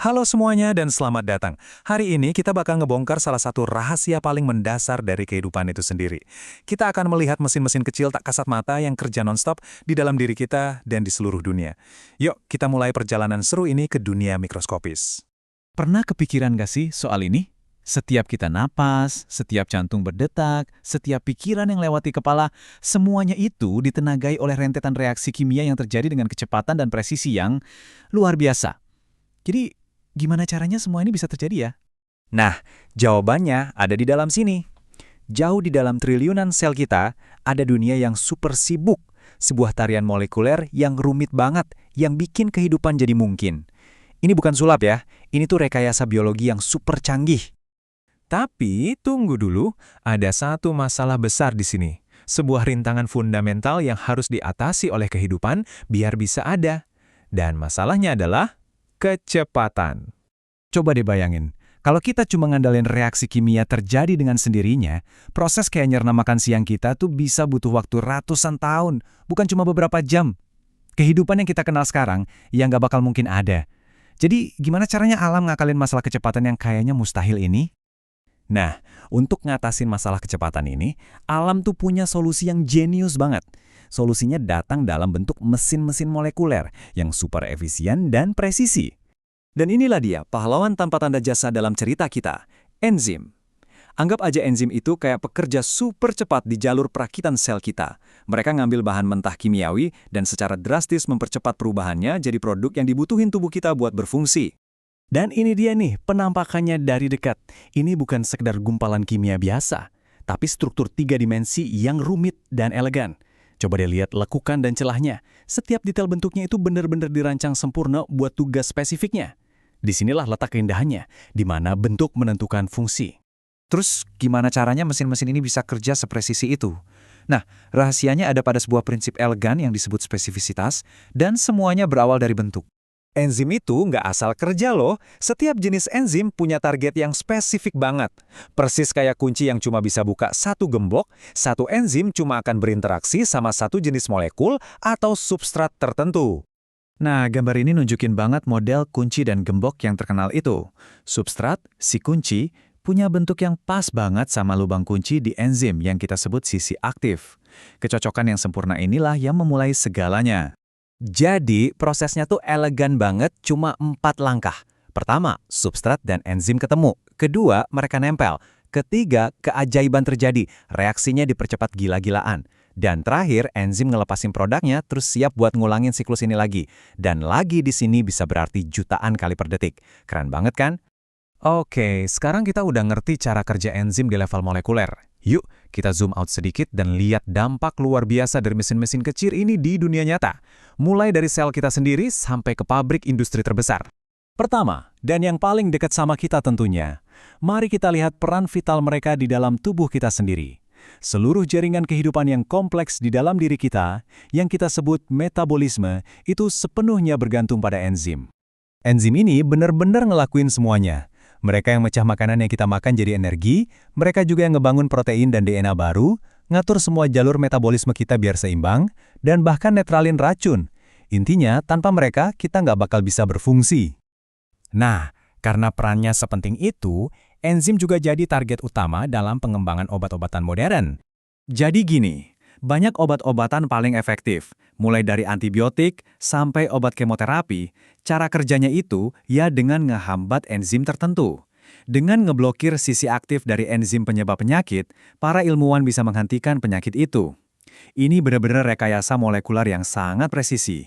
Halo semuanya dan selamat datang. Hari ini kita bakal ngebongkar salah satu rahasia paling mendasar dari kehidupan itu sendiri. Kita akan melihat mesin-mesin kecil tak kasat mata yang kerja nonstop di dalam diri kita dan di seluruh dunia. Yuk, kita mulai perjalanan seru ini ke dunia mikroskopis. Pernah kepikiran gak sih soal ini? Setiap kita napas, setiap jantung berdetak, setiap pikiran yang lewati kepala, semuanya itu ditenagai oleh rentetan reaksi kimia yang terjadi dengan kecepatan dan presisi yang luar biasa. Jadi, gimana caranya semua ini bisa terjadi ya? Nah, jawabannya ada di dalam sini. Jauh di dalam triliunan sel kita, ada dunia yang super sibuk. Sebuah tarian molekuler yang rumit banget, yang bikin kehidupan jadi mungkin. Ini bukan sulap ya, ini tuh rekayasa biologi yang super canggih. Tapi, tunggu dulu, ada satu masalah besar di sini. Sebuah rintangan fundamental yang harus diatasi oleh kehidupan biar bisa ada. Dan masalahnya adalah kecepatan. Coba deh bayangin, kalau kita cuma ngandalin reaksi kimia terjadi dengan sendirinya, proses kayak nyerna makan siang kita tuh bisa butuh waktu ratusan tahun, bukan cuma beberapa jam. Kehidupan yang kita kenal sekarang, yang gak bakal mungkin ada. Jadi, gimana caranya alam ngakalin masalah kecepatan yang kayaknya mustahil ini? Nah, untuk ngatasin masalah kecepatan ini, alam tuh punya solusi yang jenius banget. Solusinya datang dalam bentuk mesin-mesin molekuler yang super efisien dan presisi. Dan inilah dia pahlawan tanpa tanda jasa dalam cerita kita, enzim. Anggap aja enzim itu kayak pekerja super cepat di jalur perakitan sel kita. Mereka ngambil bahan mentah kimiawi dan secara drastis mempercepat perubahannya jadi produk yang dibutuhin tubuh kita buat berfungsi. Dan ini dia nih, penampakannya dari dekat. Ini bukan sekedar gumpalan kimia biasa, tapi struktur 3 dimensi yang rumit dan elegan. Coba deh lihat lekukan dan celahnya. Setiap detail bentuknya itu benar-benar dirancang sempurna buat tugas spesifiknya. Disinilah letak keindahannya, di mana bentuk menentukan fungsi. Terus gimana caranya mesin-mesin ini bisa kerja sepresisi itu? Nah, rahasianya ada pada sebuah prinsip elegan yang disebut spesifisitas, dan semuanya berawal dari bentuk. Enzim itu nggak asal kerja loh. Setiap jenis enzim punya target yang spesifik banget. Persis kayak kunci yang cuma bisa buka satu gembok, satu enzim cuma akan berinteraksi sama satu jenis molekul atau substrat tertentu. Nah, gambar ini nunjukin banget model kunci dan gembok yang terkenal itu. Substrat, si kunci, punya bentuk yang pas banget sama lubang kunci di enzim yang kita sebut sisi aktif. Kecocokan yang sempurna inilah yang memulai segalanya. Jadi, prosesnya tuh elegan banget, cuma 4 langkah. Pertama, substrat dan enzim ketemu. Kedua, mereka nempel. Ketiga, keajaiban terjadi. Reaksinya dipercepat gila-gilaan. Dan terakhir, enzim ngelepasin produknya terus siap buat ngulangin siklus ini lagi. Dan lagi di sini bisa berarti jutaan kali per detik. Keren banget kan? Oke, sekarang kita udah ngerti cara kerja enzim di level molekuler. Yuk, kita zoom out sedikit dan lihat dampak luar biasa dari mesin-mesin kecil ini di dunia nyata. Mulai dari sel kita sendiri sampai ke pabrik industri terbesar. Pertama, dan yang paling dekat sama kita tentunya, mari kita lihat peran vital mereka di dalam tubuh kita sendiri. Seluruh jaringan kehidupan yang kompleks di dalam diri kita, yang kita sebut metabolisme, itu sepenuhnya bergantung pada enzim. Enzim ini benar-benar ngelakuin semuanya. Mereka yang mecah makanan yang kita makan jadi energi, mereka juga yang ngebangun protein dan DNA baru, ngatur semua jalur metabolisme kita biar seimbang, dan bahkan netralin racun. Intinya, tanpa mereka, kita nggak bakal bisa berfungsi. Nah, karena perannya sepenting itu, enzim juga jadi target utama dalam pengembangan obat-obatan modern. Jadi gini, banyak obat-obatan paling efektif, mulai dari antibiotik sampai obat kemoterapi, cara kerjanya itu ya dengan ngehambat enzim tertentu. Dengan ngeblokir sisi aktif dari enzim penyebab penyakit, para ilmuwan bisa menghentikan penyakit itu. Ini benar-benar rekayasa molekuler yang sangat presisi.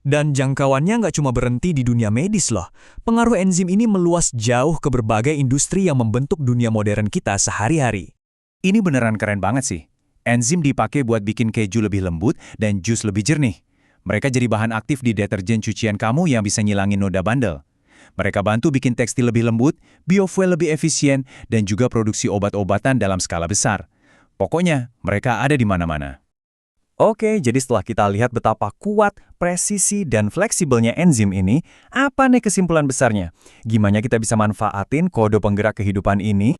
Dan jangkauannya nggak cuma berhenti di dunia medis loh. Pengaruh enzim ini meluas jauh ke berbagai industri yang membentuk dunia modern kita sehari-hari. Ini beneran keren banget sih. Enzim dipakai buat bikin keju lebih lembut dan jus lebih jernih. Mereka jadi bahan aktif di deterjen cucian kamu yang bisa ngilangin noda bandel. Mereka bantu bikin tekstil lebih lembut, biofuel lebih efisien, dan juga produksi obat-obatan dalam skala besar. Pokoknya, mereka ada di mana-mana. Oke, jadi setelah kita lihat betapa kuat, presisi, dan fleksibelnya enzim ini, apa nih kesimpulan besarnya? Gimana kita bisa manfaatin kode penggerak kehidupan ini?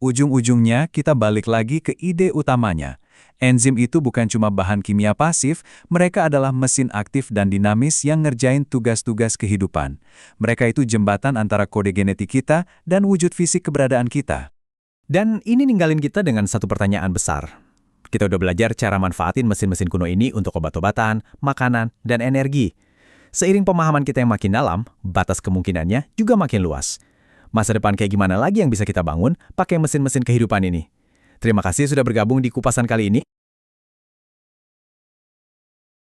Ujung-ujungnya kita balik lagi ke ide utamanya. Enzim itu bukan cuma bahan kimia pasif, mereka adalah mesin aktif dan dinamis yang ngerjain tugas-tugas kehidupan. Mereka itu jembatan antara kode genetik kita dan wujud fisik keberadaan kita. Dan ini ninggalin kita dengan satu pertanyaan besar. Kita udah belajar cara manfaatin mesin-mesin kuno ini untuk obat-obatan, makanan, dan energi. Seiring pemahaman kita yang makin dalam, batas kemungkinannya juga makin luas. Masa depan kayak gimana lagi yang bisa kita bangun pakai mesin-mesin kehidupan ini? Terima kasih sudah bergabung di kupasan kali ini.